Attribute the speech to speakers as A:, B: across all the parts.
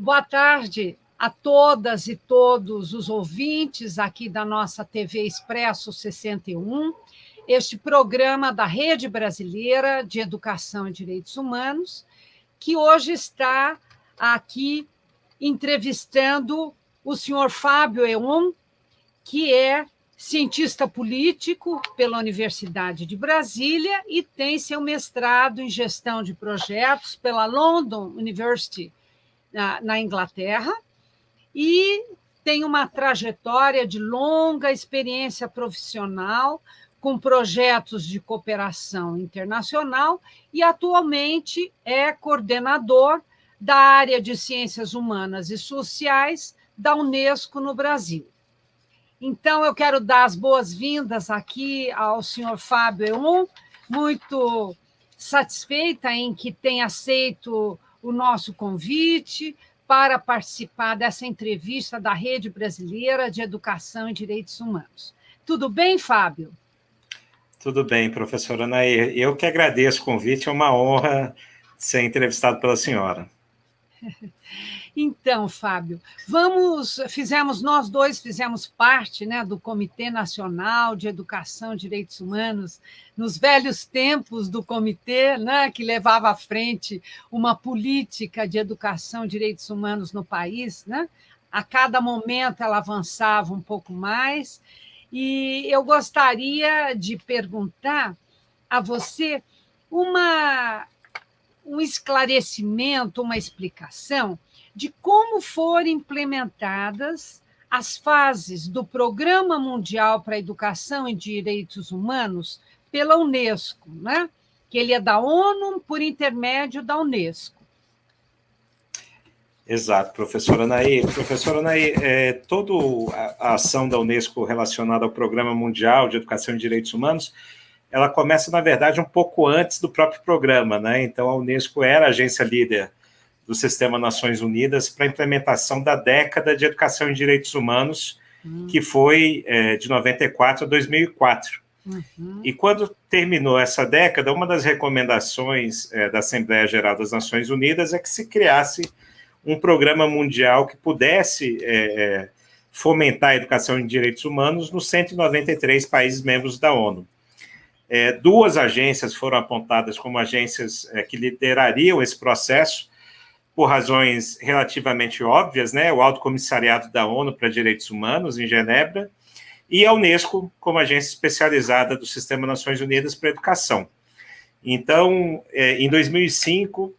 A: Boa tarde a todas e todos os ouvintes aqui da nossa TV Expresso 61, este programa da Rede Brasileira de Educação e Direitos Humanos, que hoje está aqui entrevistando o senhor Fábio Eon, que é cientista político pela Universidade de Brasília e tem seu mestrado em gestão de projetos pela London University, na Inglaterra, e tem uma trajetória de longa experiência profissional com projetos de cooperação internacional e atualmente é coordenador da área de Ciências Humanas e Sociais da Unesco no Brasil. Então, eu quero dar as boas-vindas aqui ao senhor Fábio Eon, muito satisfeita em que tenha aceito o nosso convite para participar dessa entrevista da Rede Brasileira de Educação e Direitos Humanos. Tudo bem, Fábio?
B: Tudo bem, professora Anaí. Eu que agradeço o convite, é uma honra ser entrevistado pela senhora.
A: Então, Fábio, nós dois fizemos parte, né, do Comitê Nacional de Educação e Direitos Humanos, nos velhos tempos do comitê, né, que levava à frente uma política de educação e direitos humanos no país, né? A cada momento ela avançava um pouco mais, e eu gostaria de perguntar a você um esclarecimento, uma explicação de como foram implementadas as fases do Programa Mundial para a Educação e Direitos Humanos pela Unesco, né? Que ele é da ONU por intermédio da Unesco.
B: Exato, professora Anaí. Professora Anaí, toda a ação da Unesco relacionada ao Programa Mundial de Educação e Direitos Humanos, ela começa, na verdade, um pouco antes do próprio programa, né? Então, a Unesco era a agência líder do Sistema Nações Unidas para a implementação da década de educação em direitos humanos, que foi de 94 a 2004. E quando terminou essa década, uma das recomendações da Assembleia Geral das Nações Unidas é que se criasse um programa mundial que pudesse fomentar a educação em direitos humanos nos 193 países membros da ONU. Duas agências foram apontadas como agências que liderariam esse processo, por razões relativamente óbvias, né? O Alto Comissariado da ONU para Direitos Humanos, em Genebra, e a Unesco, como agência especializada do Sistema Nações Unidas para a Educação. Então, em 2005,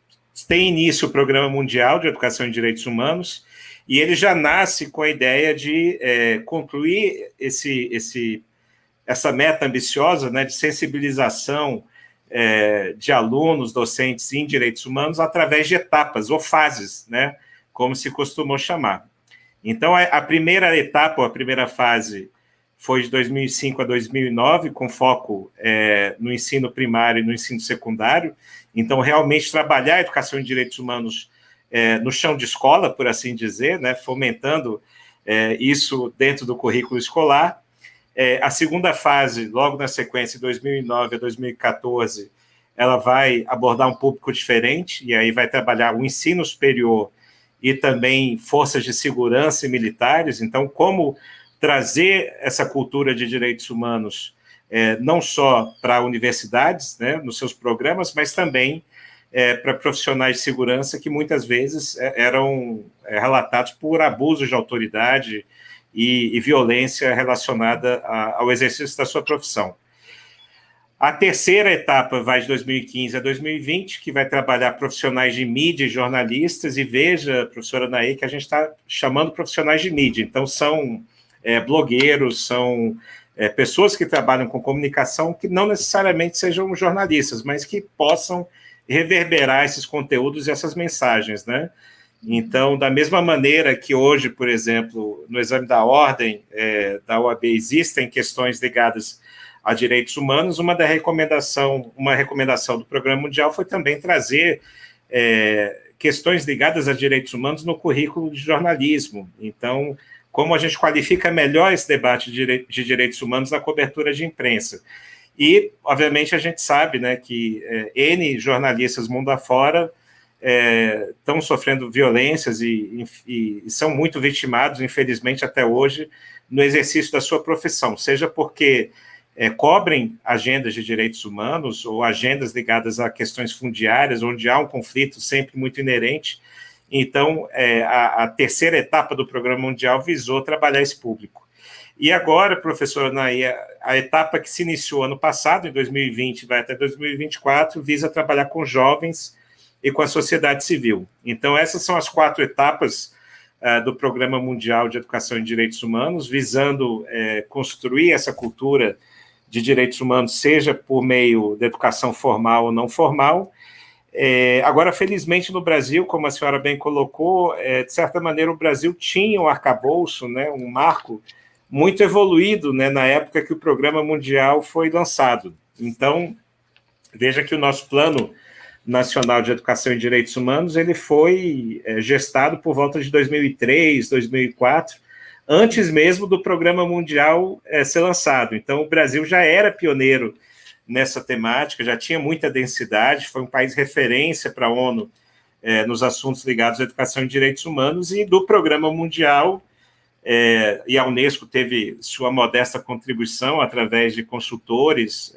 B: tem início o Programa Mundial de Educação e Direitos Humanos, e ele já nasce com a ideia de concluir essa meta ambiciosa, né, de sensibilização de alunos, docentes em direitos humanos através de etapas ou fases, né, como se costumou chamar. Então, a primeira etapa, ou a primeira fase, foi de 2005 a 2009, com foco no ensino primário e no ensino secundário. Então, realmente trabalhar a educação em direitos humanos no chão de escola, por assim dizer, né, fomentando isso dentro do currículo escolar. A segunda fase, logo na sequência, de 2009 a 2014, ela vai abordar um público diferente, e aí vai trabalhar o ensino superior e também forças de segurança e militares. Então, como trazer essa cultura de direitos humanos não só para universidades, né, nos seus programas, mas também para profissionais de segurança que muitas vezes eram relatados por abusos de autoridade e violência relacionada ao exercício da sua profissão. A terceira etapa vai de 2015 a 2020, que vai trabalhar profissionais de mídia e jornalistas, e veja, professora Anaí, que a gente está chamando profissionais de mídia, então são blogueiros, são pessoas que trabalham com comunicação que não necessariamente sejam jornalistas, mas que possam reverberar esses conteúdos e essas mensagens, né? Então, da mesma maneira que hoje, por exemplo, no exame da ordem da OAB existem questões ligadas a direitos humanos, uma recomendação do Programa Mundial foi também trazer questões ligadas a direitos humanos no currículo de jornalismo. Então, como a gente qualifica melhor esse debate de direitos humanos na cobertura de imprensa. E, obviamente, a gente sabe, né, que N jornalistas mundo afora estão sofrendo violências e são muito vitimados, infelizmente, até hoje, no exercício da sua profissão, seja porque cobrem agendas de direitos humanos ou agendas ligadas a questões fundiárias, onde há um conflito sempre muito inerente. Então, a terceira etapa do Programa Mundial visou trabalhar esse público. E agora, professora Anaí, a etapa que se iniciou ano passado, em 2020, vai até 2024, visa trabalhar com jovens e com a sociedade civil. Então, essas são as 4 etapas do Programa Mundial de Educação em Direitos Humanos, visando construir essa cultura de direitos humanos, seja por meio da educação formal ou não formal. Agora, felizmente, no Brasil, como a senhora bem colocou, de certa maneira, o Brasil tinha um arcabouço, né, um marco muito evoluído, né, na época que o Programa Mundial foi lançado. Então, veja que o nosso Plano Nacional de Educação e Direitos Humanos ele foi gestado por volta de 2003, 2004, antes mesmo do Programa Mundial ser lançado. Então, o Brasil já era pioneiro nessa temática, já tinha muita densidade, foi um país referência para a ONU nos assuntos ligados à educação e direitos humanos, e do Programa Mundial, e a Unesco teve sua modesta contribuição através de consultores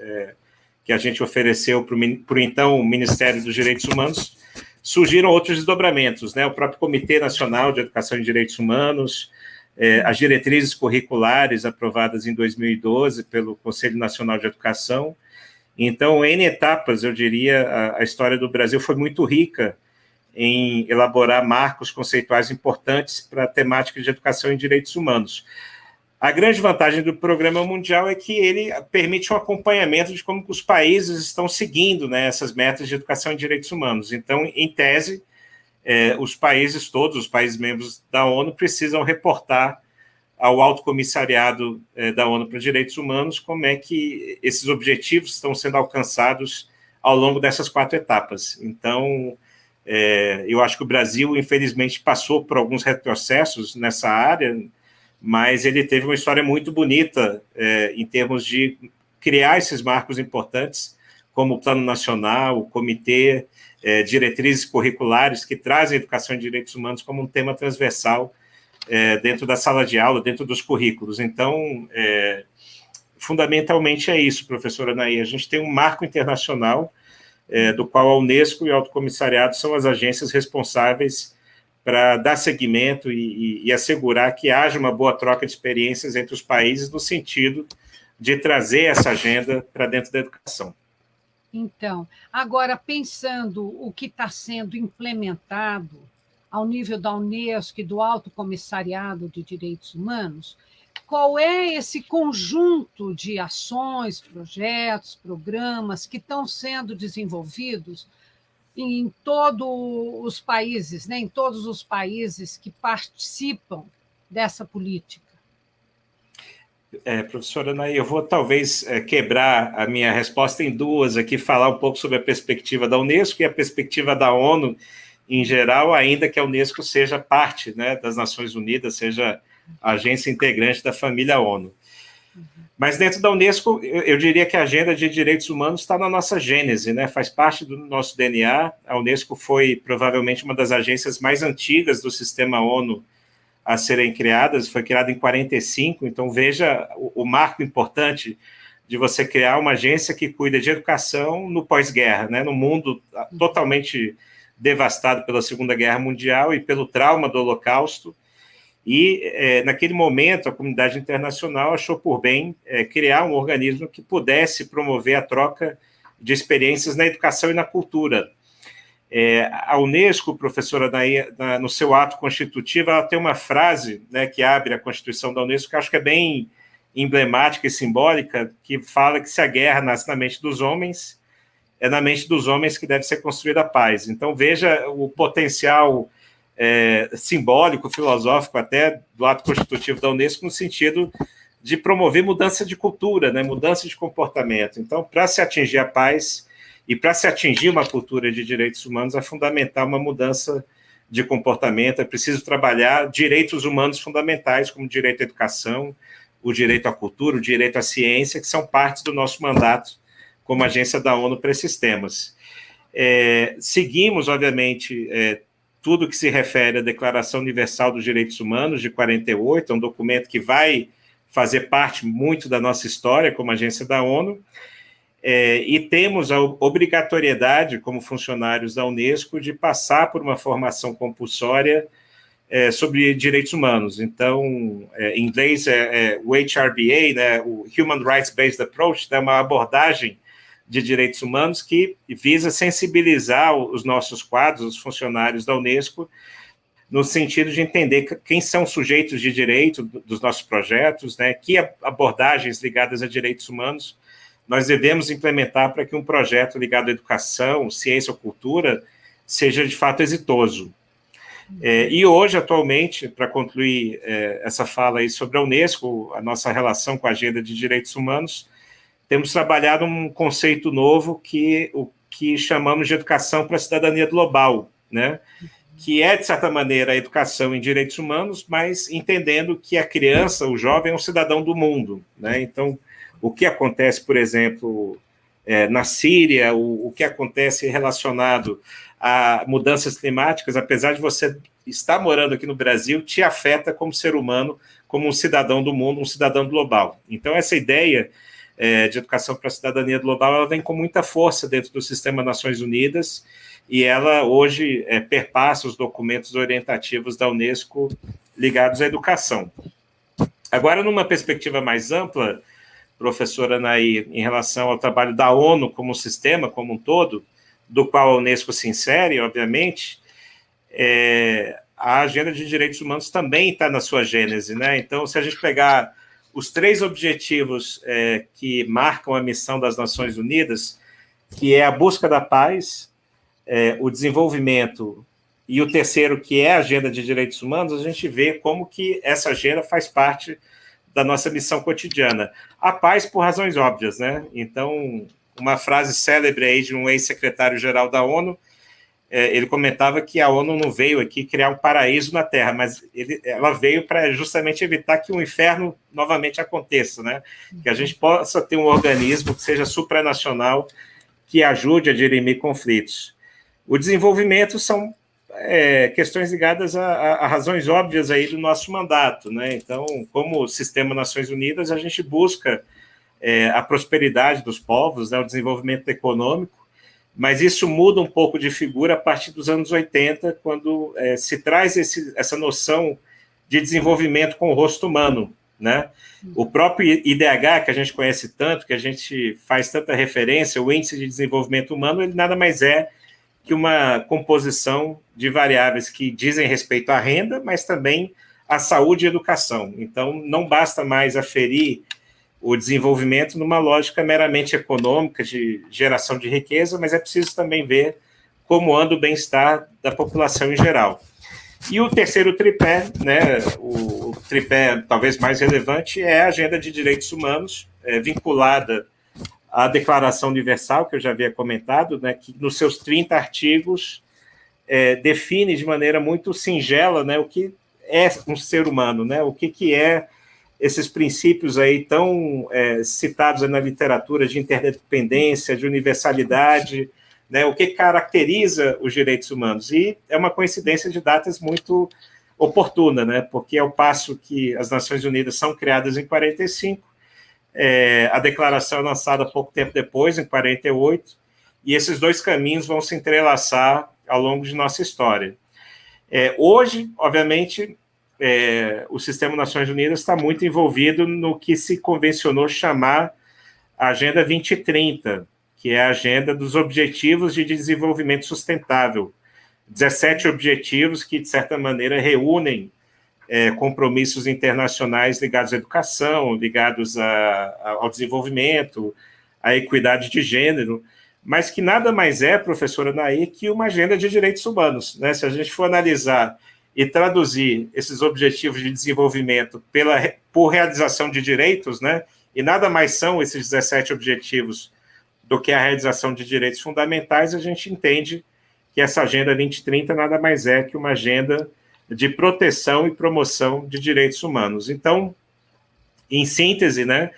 B: que a gente ofereceu para o então Ministério dos Direitos Humanos, surgiram outros desdobramentos, né? O próprio Comitê Nacional de Educação e Direitos Humanos, as diretrizes curriculares aprovadas em 2012 pelo Conselho Nacional de Educação. Então, em etapas, eu diria, a história do Brasil foi muito rica em elaborar marcos conceituais importantes para a temática de educação e direitos humanos. A grande vantagem do Programa Mundial é que ele permite um acompanhamento de como os países estão seguindo, né, essas metas de educação e direitos humanos. Então, em tese, os países todos, os países membros da ONU, precisam reportar ao Alto Comissariado da ONU para Direitos Humanos como é que esses objetivos estão sendo alcançados ao longo dessas 4 etapas. Então, eu acho que o Brasil, infelizmente, passou por alguns retrocessos nessa área, mas ele teve uma história muito bonita em termos de criar esses marcos importantes, como o Plano Nacional, o Comitê, diretrizes curriculares que trazem a educação e direitos humanos como um tema transversal dentro da sala de aula, dentro dos currículos. Então, fundamentalmente é isso, professora Anaí. A gente tem um marco internacional do qual a Unesco e o Alto Comissariado são as agências responsáveis para dar seguimento e assegurar que haja uma boa troca de experiências entre os países no sentido de trazer essa agenda para dentro da educação.
A: Então, agora, pensando o que está sendo implementado ao nível da Unesco e do Alto Comissariado de Direitos Humanos, qual é esse conjunto de ações, projetos, programas que estão sendo desenvolvidos em todos os países, né, em todos os países que participam dessa política?
B: Professora Anaí, eu vou talvez quebrar a minha resposta em 2 aqui, falar um pouco sobre a perspectiva da Unesco e a perspectiva da ONU em geral, ainda que a Unesco seja parte, né, das Nações Unidas, seja a agência integrante da família ONU. Mas dentro da Unesco, eu diria que a agenda de direitos humanos está na nossa gênese, né? Faz parte do nosso DNA. A Unesco foi provavelmente uma das agências mais antigas do sistema ONU a serem criadas, foi criada em 45, então veja o marco importante de você criar uma agência que cuida de educação no pós-guerra, né? No mundo totalmente devastado pela Segunda Guerra Mundial e pelo trauma do Holocausto. E, naquele momento, a comunidade internacional achou por bem criar um organismo que pudesse promover a troca de experiências na educação e na cultura. A Unesco, professora Anaí, no seu ato constitutivo, ela tem uma frase, né, que abre a Constituição da Unesco, que eu acho que é bem emblemática e simbólica, que fala que se a guerra nasce na mente dos homens, é na mente dos homens que deve ser construída a paz. Então, veja o potencial simbólico, filosófico até do ato constitutivo da Unesco, no sentido de promover mudança de cultura, né, mudança de comportamento. Então, para se atingir a paz e para se atingir uma cultura de direitos humanos, é fundamental uma mudança de comportamento, é preciso trabalhar direitos humanos fundamentais, como o direito à educação, o direito à cultura, o direito à ciência, que são partes do nosso mandato como agência da ONU para esses temas. Seguimos, obviamente, tudo que se refere à Declaração Universal dos Direitos Humanos, de 48, é um documento que vai fazer parte muito da nossa história como agência da ONU, e temos a obrigatoriedade, como funcionários da Unesco, de passar por uma formação compulsória sobre direitos humanos. Então, em inglês o HRBA, né, o Human Rights Based Approach, é uma abordagem de direitos humanos que visa sensibilizar os nossos quadros, os funcionários da Unesco, no sentido de entender quem são os sujeitos de direito dos nossos projetos, né, que abordagens ligadas a direitos humanos nós devemos implementar para que um projeto ligado à educação, ciência ou cultura seja de fato exitoso. E hoje, atualmente, para concluir essa fala aí sobre a Unesco, a nossa relação com a agenda de direitos humanos, temos trabalhado um conceito novo o que chamamos de educação para a cidadania global, né? Que é, de certa maneira, a educação em direitos humanos, mas entendendo que a criança, o jovem, é um cidadão do mundo, né? Então, o que acontece, por exemplo, na Síria, o que acontece relacionado a mudanças climáticas, apesar de você estar morando aqui no Brasil, te afeta como ser humano, como um cidadão do mundo, um cidadão global. Então, essa ideia de educação para a cidadania global, ela vem com muita força dentro do sistema Nações Unidas, e ela hoje perpassa os documentos orientativos da Unesco ligados à educação. Agora, numa perspectiva mais ampla, professora Anaí, em relação ao trabalho da ONU como sistema, como um todo, do qual a Unesco se insere, obviamente, a agenda de direitos humanos também está na sua gênese, né? Então, se a gente pegar os 3 objetivos que marcam a missão das Nações Unidas, que é a busca da paz, o desenvolvimento, e o terceiro, que é a agenda de direitos humanos, a gente vê como que essa agenda faz parte da nossa missão cotidiana. A paz por razões óbvias, né? Então, uma frase célebre aí de um ex-secretário-geral da ONU, ele comentava que a ONU não veio aqui criar um paraíso na Terra, mas ela veio para justamente evitar que um inferno novamente aconteça, né? Que a gente possa ter um organismo que seja supranacional, que ajude a dirimir conflitos. O desenvolvimento são questões ligadas a razões óbvias aí do nosso mandato, né? Então, como sistema Nações Unidas, a gente busca a prosperidade dos povos, né, o desenvolvimento econômico, mas isso muda um pouco de figura a partir dos anos 80, quando se traz essa noção de desenvolvimento com o rosto humano, né? O próprio IDH, que a gente conhece tanto, que a gente faz tanta referência, o Índice de Desenvolvimento Humano, ele nada mais é que uma composição de variáveis que dizem respeito à renda, mas também à saúde e educação. Então, não basta mais aferir o desenvolvimento numa lógica meramente econômica, de geração de riqueza, mas é preciso também ver como anda o bem-estar da população em geral. E o terceiro tripé, né, o tripé talvez mais relevante, é a agenda de direitos humanos, vinculada à Declaração Universal, que eu já havia comentado, né, que nos seus 30 artigos define de maneira muito singela, né, o que é um ser humano, né, o que é esses princípios aí tão citados na literatura de interdependência, de universalidade, né, o que caracteriza os direitos humanos. E é uma coincidência de datas muito oportuna, né, porque ao passo que as Nações Unidas são criadas em 45, a declaração é lançada pouco tempo depois, em 48, e esses dois caminhos vão se entrelaçar ao longo de nossa história. Hoje, obviamente, o sistema Nações Unidas está muito envolvido no que se convencionou chamar a Agenda 2030, que é a agenda dos Objetivos de Desenvolvimento Sustentável. 17 objetivos que, de certa maneira, reúnem compromissos internacionais ligados à educação, ligados ao desenvolvimento, à equidade de gênero, mas que nada mais é, professora Anaí, que uma agenda de direitos humanos, né? Se a gente for analisar e traduzir esses objetivos de desenvolvimento por realização de direitos, né? E nada mais são esses 17 objetivos do que a realização de direitos fundamentais, a gente entende que essa Agenda 2030 nada mais é que uma agenda de proteção e promoção de direitos humanos. Então, em síntese, né,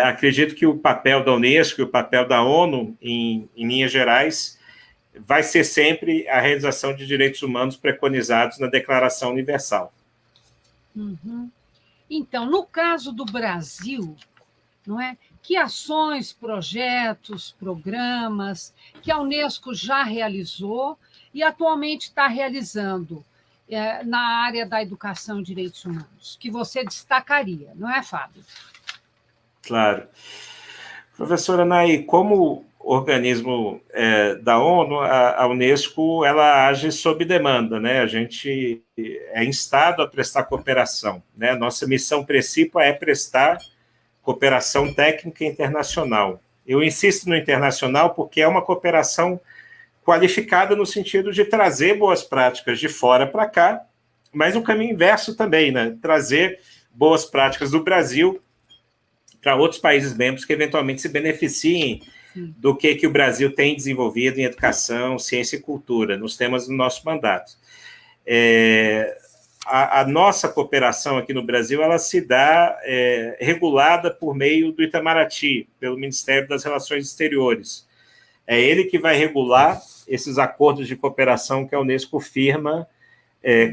B: acredito que o papel da Unesco e o papel da ONU, em linhas gerais, vai ser sempre a realização de direitos humanos preconizados na Declaração Universal.
A: Uhum. Então, no caso do Brasil, não é? Que ações, projetos, programas que a Unesco já realizou e atualmente está realizando na área da educação e direitos humanos, que você destacaria, não é, Fábio?
B: Claro. Professora Nay, como organismo da ONU, a Unesco ela age sob demanda, né? A gente é instado a prestar cooperação, né? Nossa missão principal é prestar cooperação técnica internacional. Eu insisto no internacional porque é uma cooperação qualificada no sentido de trazer boas práticas de fora para cá, mas o caminho inverso também, né? Trazer boas práticas do Brasil para outros países membros que eventualmente se beneficiem do que o Brasil tem desenvolvido em educação, ciência e cultura, nos temas do nosso mandato. A nossa cooperação aqui no Brasil, ela se dá regulada por meio do Itamaraty, pelo Ministério das Relações Exteriores. É ele que vai regular esses acordos de cooperação que a Unesco firma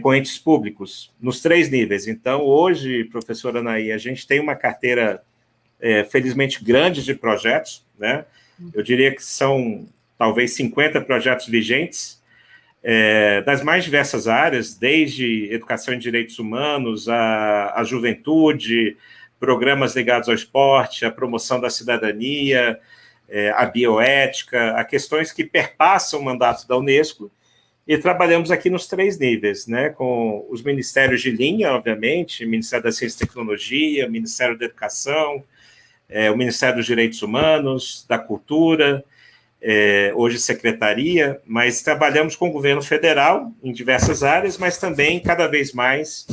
B: com entes públicos, nos 3 níveis. Então, hoje, professora Anaí, a gente tem uma carteira felizmente grande de projetos, né? Eu diria que são talvez 50 projetos vigentes, das mais diversas áreas, desde educação em direitos humanos, a juventude, programas ligados ao esporte, a promoção da cidadania, a bioética, a questões que perpassam o mandato da Unesco, e trabalhamos aqui nos 3 níveis, né, com os ministérios de linha, obviamente, Ministério da Ciência e Tecnologia, Ministério da Educação, o Ministério dos Direitos Humanos, da Cultura, hoje Secretaria, mas trabalhamos com o governo federal em diversas áreas, mas também, cada vez mais,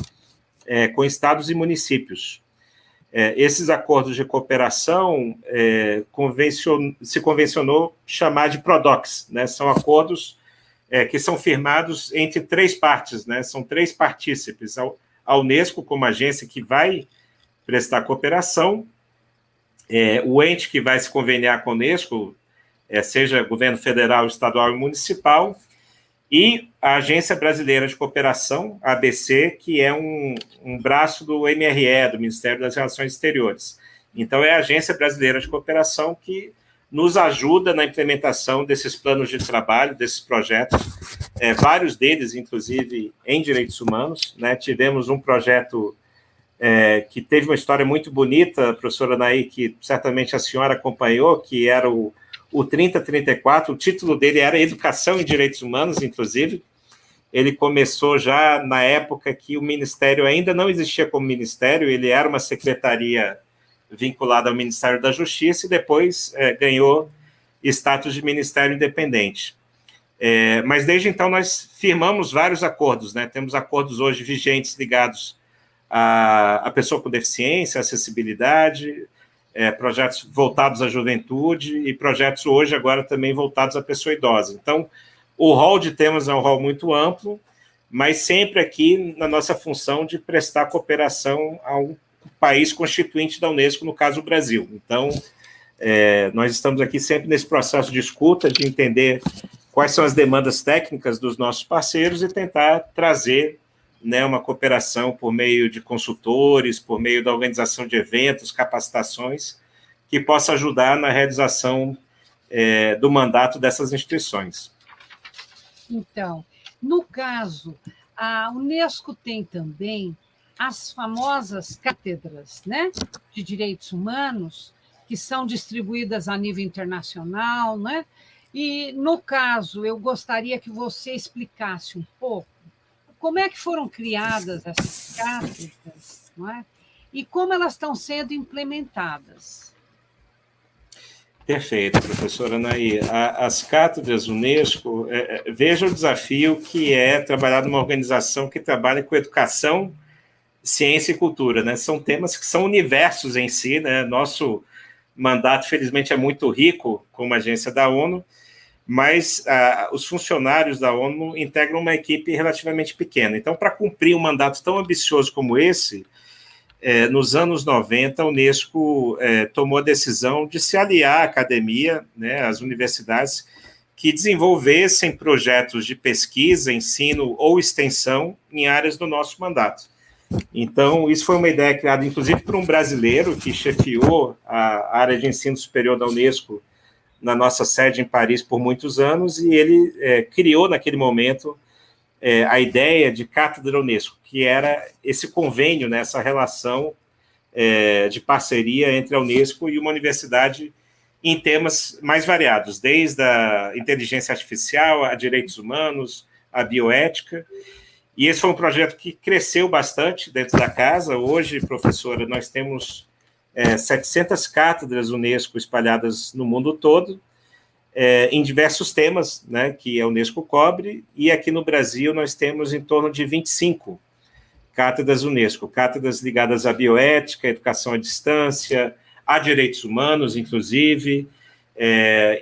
B: com estados e municípios. Esses acordos de cooperação se convencionou chamar de PRODOCs, né? São acordos que são firmados entre 3 partes, né? São 3 partícipes, a Unesco como agência que vai prestar cooperação, o ente que vai se conveniar com a Unesco, seja governo federal, estadual e municipal, e a Agência Brasileira de Cooperação, a ABC, que é um braço do MRE, do Ministério das Relações Exteriores. Então, é a Agência Brasileira de Cooperação que nos ajuda na implementação desses planos de trabalho, desses projetos, vários deles, inclusive, em direitos humanos, né? Tivemos um projeto que teve uma história muito bonita, professora Anaí, que certamente a senhora acompanhou, que era o 3034, o título dele era Educação em Direitos Humanos, inclusive. Ele começou já na época que o Ministério ainda não existia como Ministério, ele era uma secretaria vinculada ao Ministério da Justiça e depois ganhou status de Ministério Independente. Mas desde então nós firmamos vários acordos, né? Temos acordos hoje vigentes ligados à pessoa com deficiência, acessibilidade, projetos voltados à juventude e projetos hoje agora também voltados à pessoa idosa. Então, o rol de temas é um rol muito amplo, mas sempre aqui na nossa função de prestar cooperação a um país constituinte da Unesco, no caso o Brasil. Então, nós estamos aqui sempre nesse processo de escuta, de entender quais são as demandas técnicas dos nossos parceiros e tentar trazer, né, uma cooperação por meio de consultores, por meio da organização de eventos, capacitações, que possa ajudar na realização do mandato dessas instituições.
A: Então, no caso, a Unesco tem também as famosas cátedras, né, de direitos humanos, que são distribuídas a nível internacional, né? E, no caso, eu gostaria que você explicasse um pouco como é que foram criadas essas cátedras, não é? E como elas estão sendo implementadas.
B: Perfeito, professora Anaí. As cátedras Unesco, veja o desafio que é trabalhar numa organização que trabalha com educação, ciência e cultura, né? São temas que são universos em si, né? Nosso mandato, felizmente, é muito rico como agência da ONU, mas os funcionários da ONU integram uma equipe relativamente pequena. Então, para cumprir um mandato tão ambicioso como esse, nos anos 90, a Unesco tomou a decisão de se aliar à academia, né, às universidades, que desenvolvessem projetos de pesquisa, ensino ou extensão em áreas do nosso mandato. Então, isso foi uma ideia criada, inclusive, por um brasileiro que chefiou a área de ensino superior da Unesco na nossa sede em Paris por muitos anos, e ele criou, naquele momento, a ideia de Cátedra Unesco, que era esse convênio, né, essa relação de parceria entre a Unesco e uma universidade em temas mais variados, desde a inteligência artificial, a direitos humanos, a bioética. E esse foi um projeto que cresceu bastante dentro da casa. Hoje, professora, nós temos 700 cátedras Unesco espalhadas no mundo todo, em diversos temas, né, que a Unesco cobre, e aqui no Brasil nós temos em torno de 25 cátedras Unesco, cátedras ligadas à bioética, educação à distância, a direitos humanos, inclusive,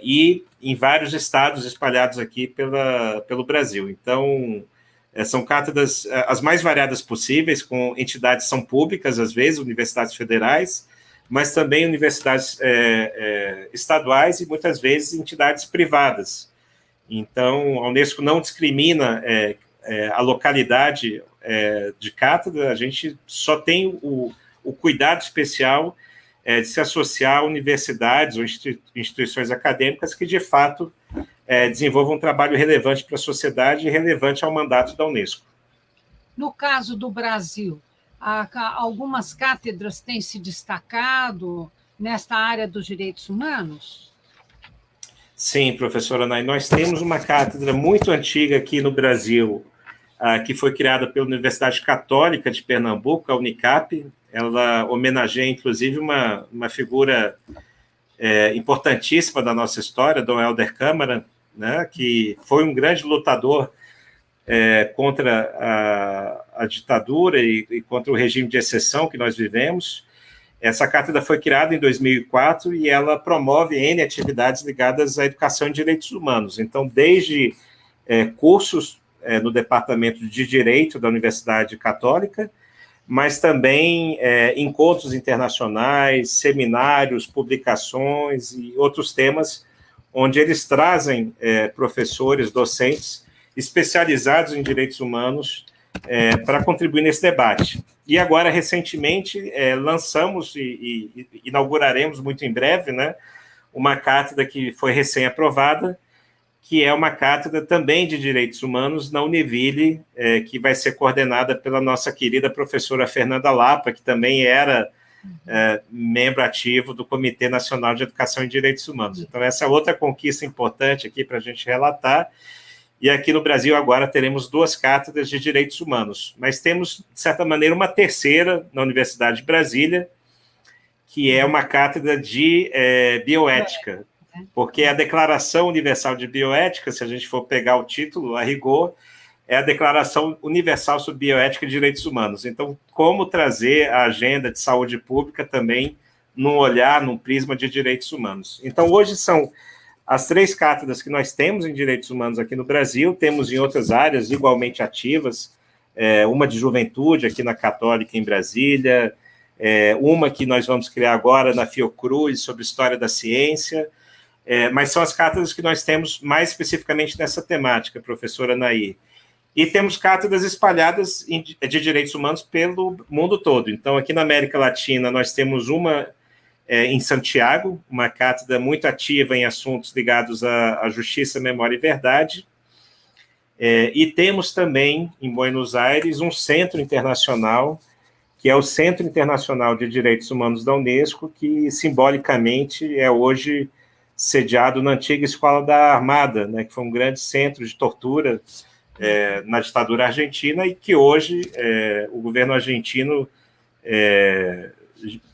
B: e em vários estados espalhados aqui pelo Brasil. Então, são cátedras as mais variadas possíveis, com entidades são públicas, às vezes, universidades federais, mas também universidades estaduais e, muitas vezes, entidades privadas. Então, a Unesco não discrimina a localidade de cátedra, a gente só tem o cuidado especial de se associar a universidades ou instituições acadêmicas que, de fato, desenvolvam um trabalho relevante para a sociedade e relevante ao mandato da Unesco.
A: No caso do Brasil, algumas cátedras têm se destacado nesta área dos direitos humanos?
B: Sim, professora Nay, nós temos uma cátedra muito antiga aqui no Brasil, que foi criada pela Universidade Católica de Pernambuco, a Unicap. Ela homenageia, inclusive, uma figura importantíssima da nossa história, Dom Helder Câmara, né, que foi um grande lutador contra a ditadura e contra o regime de exceção que nós vivemos. Essa cátedra foi criada em 2004 e ela promove N atividades ligadas à educação em direitos humanos. Então, desde cursos no Departamento de Direito da Universidade Católica, mas também encontros internacionais, seminários, publicações e outros temas, onde eles trazem professores, docentes especializados em direitos humanos para contribuir nesse debate. E agora, recentemente, lançamos e inauguraremos muito em breve, né, uma cátedra que foi recém-aprovada, que é uma cátedra também de direitos humanos na Univille, que vai ser coordenada pela nossa querida professora Fernanda Lapa, que também era membro ativo do Comitê Nacional de Educação e Direitos Humanos. Então, essa é outra conquista importante aqui para a gente relatar. E aqui no Brasil, agora, teremos 2 cátedras de direitos humanos, mas temos, de certa maneira, uma terceira na Universidade de Brasília, que é uma cátedra de bioética, porque a Declaração Universal de Bioética, se a gente for pegar o título, a rigor, é a Declaração Universal sobre Bioética e Direitos Humanos. Então, como trazer a agenda de saúde pública também num olhar, num prisma de direitos humanos. Então, hoje são as 3 cátedras que nós temos em direitos humanos aqui no Brasil, temos em outras áreas igualmente ativas, uma de juventude aqui na Católica em Brasília, uma que nós vamos criar agora na Fiocruz sobre história da ciência, mas são as cátedras que nós temos mais especificamente nessa temática, professora Nay. E temos cátedras espalhadas de direitos humanos pelo mundo todo. Então, aqui na América Latina, nós temos uma em Santiago, uma cátedra muito ativa em assuntos ligados à justiça, memória e verdade. E temos também, em Buenos Aires, um centro internacional, que é o Centro Internacional de Direitos Humanos da Unesco, que simbolicamente é hoje sediado na antiga Escola da Armada, né, que foi um grande centro de tortura na ditadura argentina e que hoje o governo argentino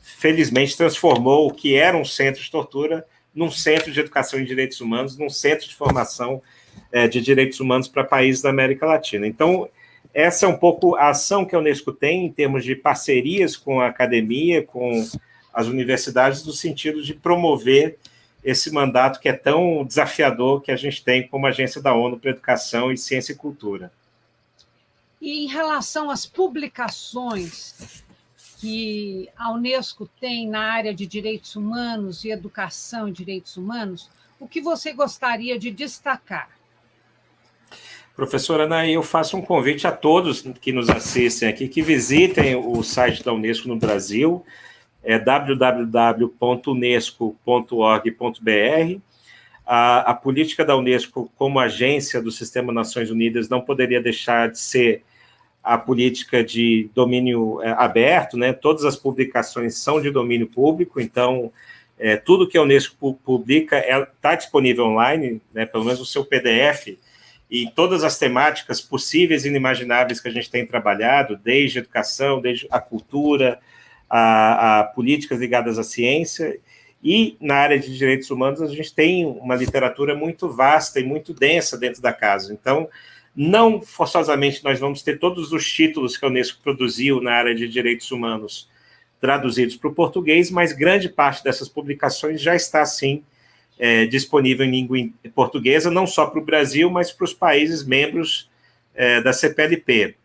B: felizmente transformou o que era um centro de tortura num centro de educação em direitos humanos, num centro de formação de direitos humanos para países da América Latina. Então, essa é um pouco a ação que a Unesco tem em termos de parcerias com a academia, com as universidades, no sentido de promover esse mandato que é tão desafiador que a gente tem como agência da ONU para Educação e Ciência e Cultura.
A: E em relação às publicações que a Unesco tem na área de direitos humanos e educação e direitos humanos, o que você gostaria de destacar?
B: Professora Anaí, eu faço um convite a todos que nos assistem aqui, que visitem o site da Unesco no Brasil, é www.unesco.org.br. A política da Unesco como agência do Sistema Nações Unidas não poderia deixar de ser a política de domínio aberto, né? Todas as publicações são de domínio público, então tudo que a Unesco publica está disponível online, né? Pelo menos o seu PDF, e todas as temáticas possíveis e inimagináveis que a gente tem trabalhado, desde a educação, desde a cultura, a políticas ligadas à ciência, e na área de direitos humanos a gente tem uma literatura muito vasta e muito densa dentro da casa. Então, não forçosamente nós vamos ter todos os títulos que a Unesco produziu na área de direitos humanos traduzidos para o português, mas grande parte dessas publicações já está, sim, disponível em língua portuguesa, não só para o Brasil, mas para os países membros da CPLP.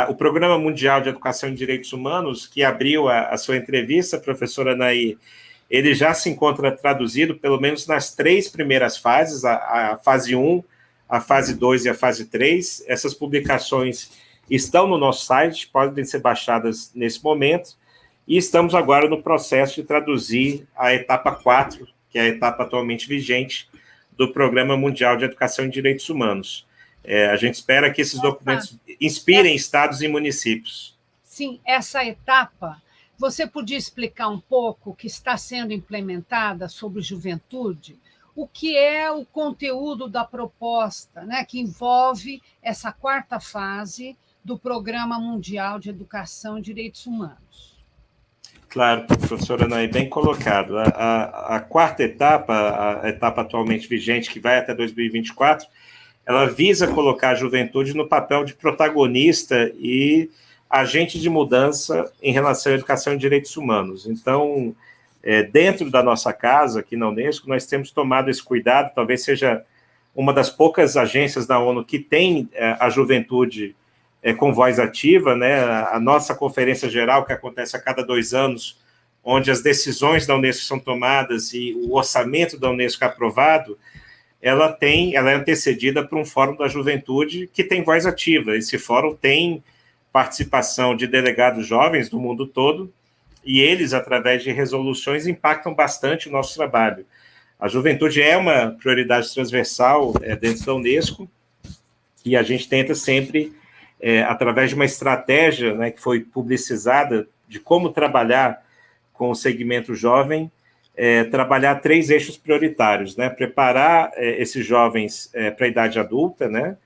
B: O Programa Mundial de Educação e Direitos Humanos, que abriu a sua entrevista, professora Anaí, ele já se encontra traduzido, pelo menos nas 3 primeiras fases, a fase 1, a fase 2 e a fase 3. Essas publicações estão no nosso site, podem ser baixadas nesse momento, e estamos agora no processo de traduzir a etapa 4, que é a etapa atualmente vigente do Programa Mundial de Educação e Direitos Humanos. A gente espera que esses documentos inspirem estados e municípios.
A: Sim, essa etapa, você podia explicar um pouco o que está sendo implementada sobre juventude? O que é o conteúdo da proposta, né, que envolve essa 4ª fase do Programa Mundial de Educação e Direitos Humanos?
B: Claro, professora Anaí, bem colocado. A 4ª etapa, a etapa atualmente vigente, que vai até 2024, ela visa colocar a juventude no papel de protagonista e agente de mudança em relação à educação e direitos humanos. Então, dentro da nossa casa, aqui na Unesco, nós temos tomado esse cuidado, talvez seja uma das poucas agências da ONU que tem a juventude com voz ativa, né? A nossa conferência geral, que acontece a cada 2 anos, onde as decisões da Unesco são tomadas e o orçamento da Unesco é aprovado, ela é antecedida por um fórum da juventude que tem voz ativa. Esse fórum tem participação de delegados jovens do mundo todo, e eles, através de resoluções, impactam bastante o nosso trabalho. A juventude é uma prioridade transversal dentro da Unesco, e a gente tenta sempre, através de uma estratégia, né, que foi publicizada, de como trabalhar com o segmento jovem, trabalhar 3 eixos prioritários, né? Preparar esses jovens para a idade adulta, né?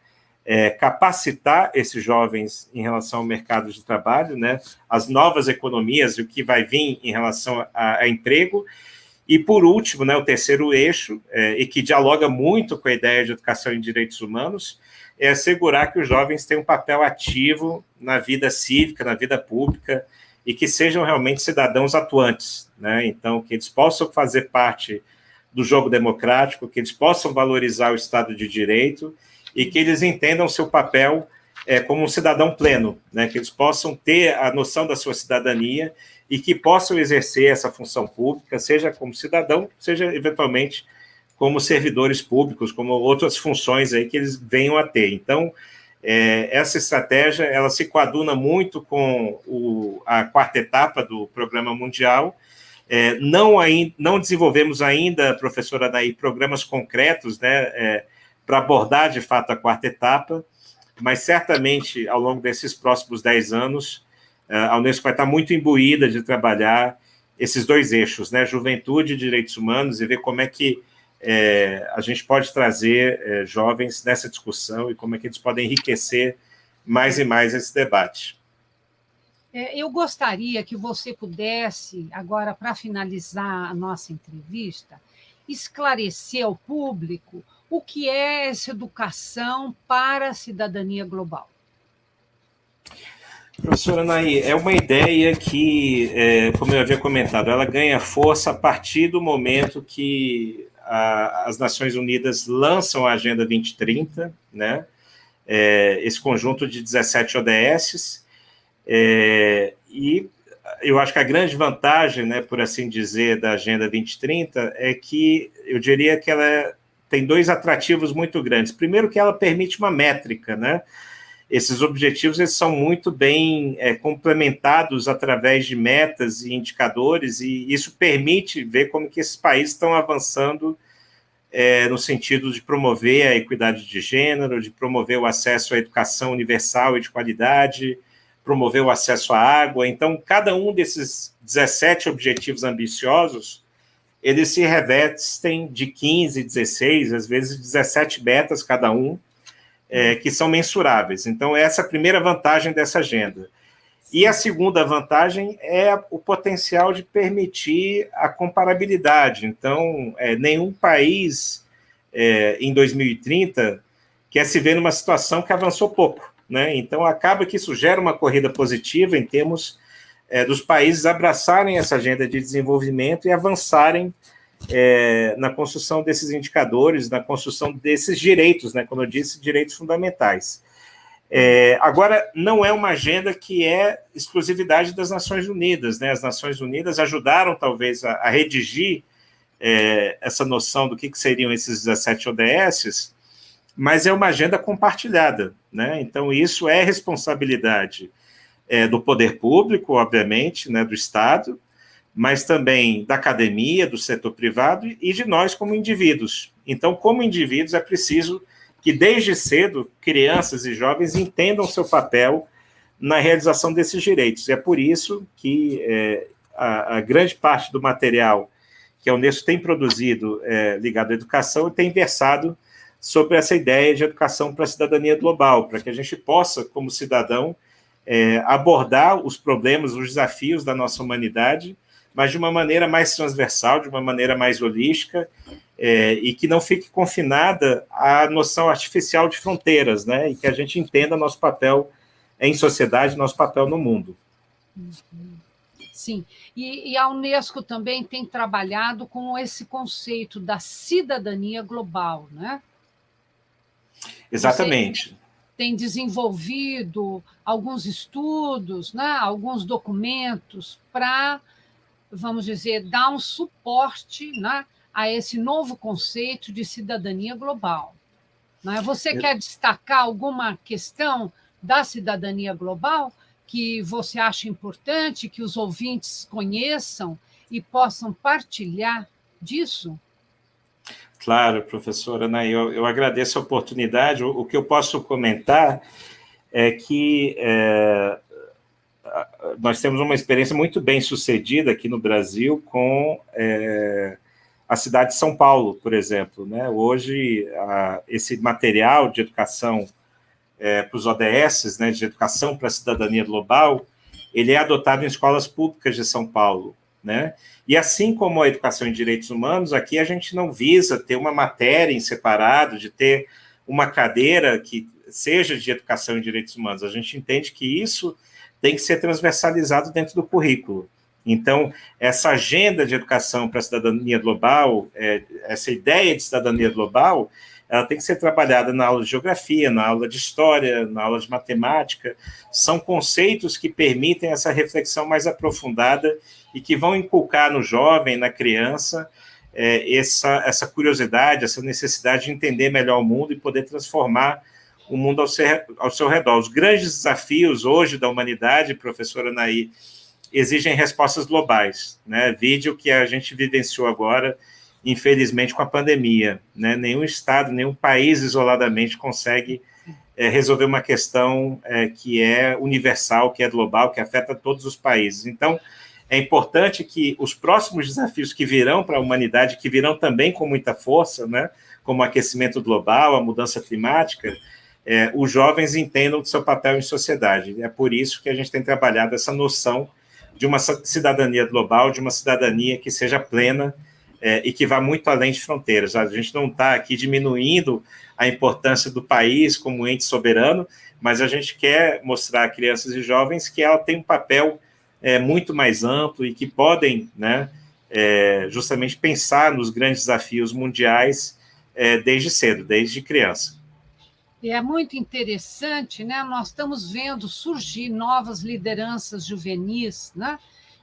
B: Capacitar esses jovens em relação ao mercado de trabalho, né? As novas economias e o que vai vir em relação a emprego. E, por último, né, o 3º eixo, e que dialoga muito com a ideia de educação em direitos humanos, é assegurar que os jovens tenham um papel ativo na vida cívica, na vida pública, e que sejam realmente cidadãos atuantes, né? Então, que eles possam fazer parte do jogo democrático, que eles possam valorizar o Estado de Direito e que eles entendam seu papel como um cidadão pleno, né? Que eles possam ter a noção da sua cidadania e que possam exercer essa função pública, seja como cidadão, seja eventualmente como servidores públicos, como outras funções aí que eles venham a ter. Então, essa estratégia, ela se coaduna muito com a 4ª etapa do Programa Mundial. Não desenvolvemos ainda, professora Anaí, programas concretos, né, para abordar, de fato, a 4ª etapa, mas certamente, ao longo desses próximos 10 anos, a Unesco vai estar muito imbuída de trabalhar esses 2 eixos, né, juventude e direitos humanos, e ver como é que a gente pode trazer jovens nessa discussão e como é que eles podem enriquecer mais e mais esse debate.
A: Eu gostaria que você pudesse, agora, para finalizar a nossa entrevista, esclarecer ao público o que é essa educação para a cidadania global.
B: Professora Anaí, é uma ideia que, como eu havia comentado, ela ganha força a partir do momento que as Nações Unidas lançam a Agenda 2030, né? Esse conjunto de 17 ODSs, e eu acho que a grande vantagem, né, por assim dizer, da Agenda 2030 é que eu diria que ela tem dois atrativos muito grandes. Primeiro, que ela permite uma métrica, né? Esses objetivos eles são muito bem complementados através de metas e indicadores, e isso permite ver como que esses países estão avançando no sentido de promover a equidade de gênero, de promover o acesso à educação universal e de qualidade, promover o acesso à água. Então, cada um desses 17 objetivos ambiciosos, eles se revestem de 15, 16, às vezes 17 metas cada um, que são mensuráveis. Então, essa é a primeira vantagem dessa agenda. E a segunda vantagem é o potencial de permitir a comparabilidade. Então, nenhum país, em 2030, quer se ver numa situação que avançou pouco, né? Então, acaba que isso gera uma corrida positiva em termos dos países abraçarem essa agenda de desenvolvimento e avançarem na construção desses indicadores, na construção desses direitos, né? Como eu disse, direitos fundamentais. Agora, não é uma agenda que é exclusividade das Nações Unidas, né? As Nações Unidas ajudaram, talvez, a redigir essa noção do que seriam esses 17 ODSs, mas é uma agenda compartilhada, né? Então, isso é responsabilidade do poder público, obviamente, né, do Estado, mas também da academia, do setor privado e de nós como indivíduos. Então, como indivíduos, é preciso que, desde cedo, crianças e jovens entendam seu papel na realização desses direitos. É por isso que a grande parte do material que a Unesco tem produzido ligado à educação tem versado sobre essa ideia de educação para a cidadania global, para que a gente possa, como cidadão, abordar os problemas, os desafios da nossa humanidade, mas de uma maneira mais transversal, de uma maneira mais holística, e que não fique confinada à noção artificial de fronteiras, né? E que a gente entenda nosso papel em sociedade, nosso papel no mundo.
A: Sim, e a Unesco também tem trabalhado com esse conceito da cidadania global, né?
B: Exatamente.
A: Você tem desenvolvido alguns estudos, né? Alguns documentos para, vamos dizer, dar um suporte, né, a esse novo conceito de cidadania global. Né? Você quer destacar alguma questão da cidadania global que você acha importante, que os ouvintes conheçam e possam partilhar disso?
B: Claro, professora Anaí, eu agradeço a oportunidade. O que eu posso comentar é que nós temos uma experiência muito bem sucedida aqui no Brasil com a cidade de São Paulo, por exemplo, né? Hoje, esse material de educação para os ODS, né, de educação para a cidadania global, ele é adotado em escolas públicas de São Paulo, né? E assim como a educação em direitos humanos, aqui a gente não visa ter uma matéria em separado, de ter uma cadeira que seja de educação em direitos humanos. A gente entende que isso tem que ser transversalizado dentro do currículo. Então, essa agenda de educação para a cidadania global, essa ideia de cidadania global, ela tem que ser trabalhada na aula de geografia, na aula de história, na aula de matemática. São conceitos que permitem essa reflexão mais aprofundada e que vão inculcar no jovem, na criança, essa curiosidade, essa necessidade de entender melhor o mundo e poder transformar o mundo ao seu redor. Os grandes desafios hoje da humanidade, professora Anaí, exigem respostas globais, né? Vide o que a gente vivenciou agora, infelizmente, com a pandemia, né? Nenhum estado, nenhum país isoladamente consegue resolver uma questão que é universal, que é global, que afeta todos os países. Então, é importante que os próximos desafios que virão para a humanidade, que virão também com muita força, né? Como o aquecimento global, a mudança climática, os jovens entendam o seu papel em sociedade. É por isso que a gente tem trabalhado essa noção de uma cidadania global, de uma cidadania que seja plena e que vá muito além de fronteiras. A gente não está aqui diminuindo a importância do país como ente soberano, mas a gente quer mostrar a crianças e jovens que ela tem um papel muito mais amplo e que podem, né, justamente pensar nos grandes desafios mundiais desde cedo, desde criança.
A: É muito interessante, né? Nós estamos vendo surgir novas lideranças juvenis, né?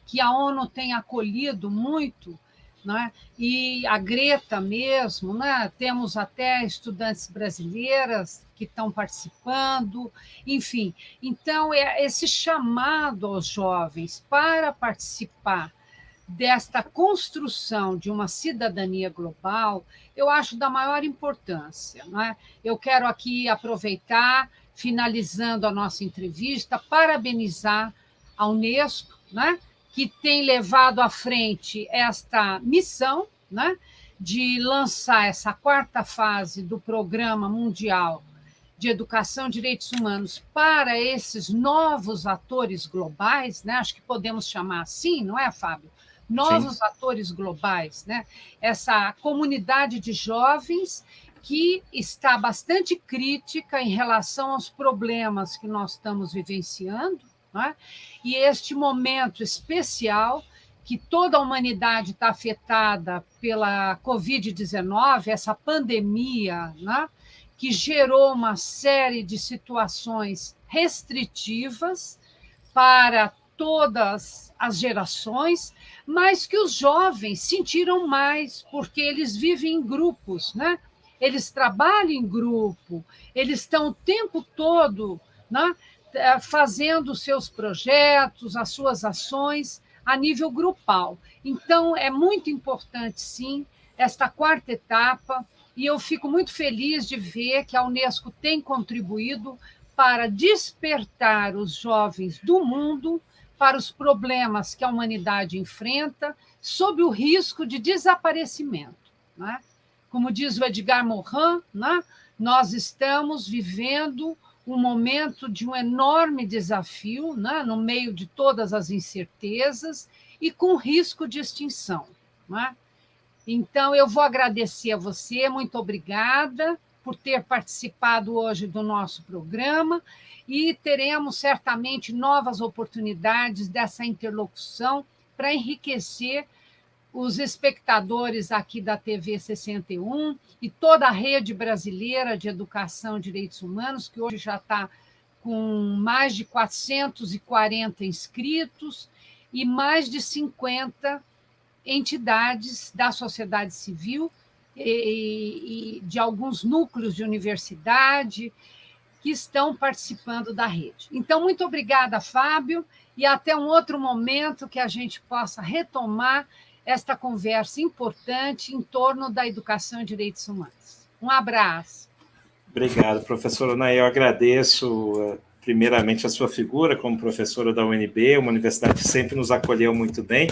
A: que a ONU tem acolhido muito, né? E a Greta mesmo, né? Temos até estudantes brasileiras que estão participando, enfim. Então, esse chamado aos jovens para participar desta construção de uma cidadania global, eu acho da maior importância. Né? Eu quero aqui aproveitar, finalizando a nossa entrevista, parabenizar a Unesco, né? Que tem levado à frente esta missão, né? De lançar essa quarta fase do Programa Mundial de Educação e Direitos Humanos para esses novos atores globais, né? Acho que podemos chamar assim, não é, Fábio? Novos Sim. Atores globais, né? Essa comunidade de jovens que está bastante crítica em relação aos problemas que nós estamos vivenciando, né? E este momento especial que toda a humanidade está afetada pela Covid-19, essa pandemia, né? Que gerou uma série de situações restritivas para todas as gerações, mas que os jovens sentiram mais, porque eles vivem em grupos, né? Eles trabalham em grupo, eles estão o tempo todo, né, fazendo os seus projetos, as suas ações a nível grupal. Então, é muito importante, sim, esta quarta etapa, e eu fico muito feliz de ver que a Unesco tem contribuído para despertar os jovens do mundo para os problemas que a humanidade enfrenta, sob o risco de desaparecimento. Né? Como diz o Edgar Morin, né? Nós estamos vivendo um momento de um enorme desafio, né? No meio de todas as incertezas e com risco de extinção. Né? Então, eu vou agradecer a você, muito obrigada por ter participado hoje do nosso programa e teremos certamente novas oportunidades dessa interlocução para enriquecer os espectadores aqui da TV 61 e toda a rede brasileira de educação e direitos humanos, que hoje já está com mais de 440 inscritos e mais de 50 entidades da sociedade civil e de alguns núcleos de universidade que estão participando da rede. Então, muito obrigada, Fábio, e até um outro momento que a gente possa retomar esta conversa importante em torno da educação e direitos humanos. Um abraço.
B: Obrigado, professora Anaí. Eu agradeço, primeiramente, a sua figura como professora da UNB, uma universidade que sempre nos acolheu muito bem,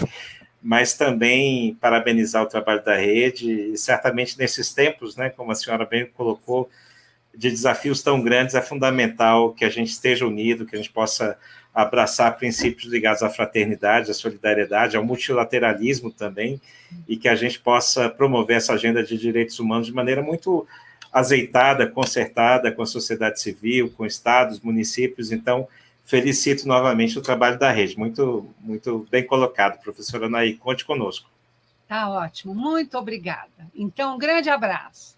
B: mas também parabenizar o trabalho da rede, e certamente nesses tempos, né, como a senhora bem colocou, de desafios tão grandes, é fundamental que a gente esteja unido, que a gente possa abraçar princípios ligados à fraternidade, à solidariedade, ao multilateralismo também, e que a gente possa promover essa agenda de direitos humanos de maneira muito azeitada, concertada com a sociedade civil, com estados, municípios. Então, felicito novamente o trabalho da rede. Muito, muito bem colocado, professora Anaí. Conte conosco.
A: Tá ótimo. Muito obrigada. Então, um grande abraço.